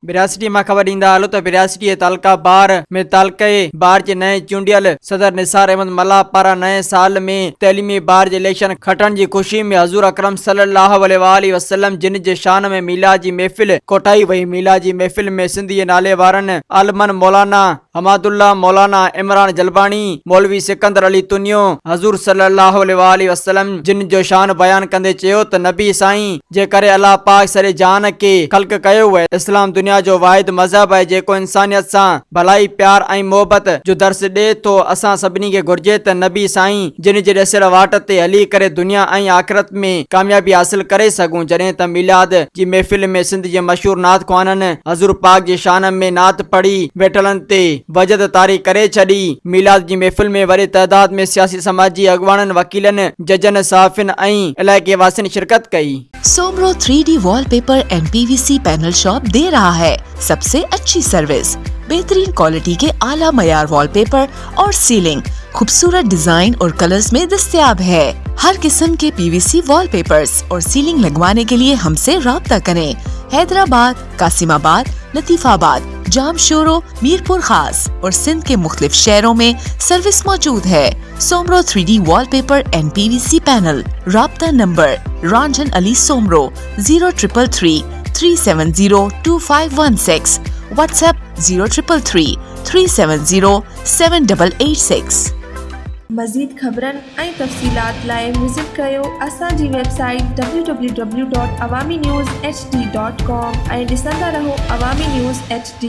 बिरासटी मां ख़बर ॾींदा हलो त बिरासटी तालका बार में तालके बार जे नए चूंडियल सदर निसार अहमद मल्ला पारां नए साल में तैलीमी बार जे इलेक्शन खटण जी खुशी में हज़ूर अकरम सल्लल्लाहु अलैहि वसल्लम जिन जे शान में मीलाद जी महफ़िल कोठाई वई। मीलाद जी महफ़िल में सिंधी नाले वारनि आलमन मौलाना हमादुल्ला, मौलाना इमरान जलबानी, मौलवी सिकंदर अली तुनियो हज़ूर सल्लल्लाहु अलैहि वसल्लम जिन जो शान बयान कंदे चयो त नबी साईं जे करे अल्लाह पाक सरे जान के ख़ल्क़ कयो है। इस्लाम दुनिया जो वाहिद मज़हब है जेको इंसानियत सां भलाई प्यार ऐं मोहब्बत जो दर्स ॾे थो। असां सभिनी खे घुर्जे त नबी साईं जिन जे ॾसियल वाट ते हली करे दुनिया ऐं आख़िरत में कामयाबी हासिल करे सघूं। जॾहिं त मीलाद जी महफ़िल में सिंध जे मशहूर नात ख़्वाननि हज़ूर पाक जे शान में नात पढ़ी वेठलनि ते वजद तारी करे छॾी। मीलाद जी महफ़िल में वॾे तइदाद में सियासी समाजी अॻवाननि, वकीलनि, जजनि, सहाफ़िन ऐं इलाइक़े वासियुनि शिरकत कई। Soomro 3D wallpaper and PVC panel shop दे रहा है सबसे अच्छी सर्विस, बेहतरीन क्वालिटी के आला मयार वॉलपेपर और सीलिंग खूबसूरत डिजाइन और कलर्स में दस्तयाब है। हर किस्म के PVC वॉलपेपर्स और सीलिंग लगवाने के लिए हमसे राब्ता करें। हैदराबाद, कासिमाबाद, लतीफाबाद, जामशोरो, मीरपुर खास और सिंध के मुख्तलिफ शहरों में सर्विस मौजूद है। Soomro 3D wallpaper and PVC panel. राब्ता नंबर रंजन अली सोमरो 0333 370 2516, व्हाट्सएप 0333 370 7886। मज़ीद ख़बरनि ऐं तफ़सीलात लाइ विज़िट कयो असांजी वेबसाइट www.awamiNewsHD.com ऐं ॾिसंदा रहो अवामी न्यूज़ HD।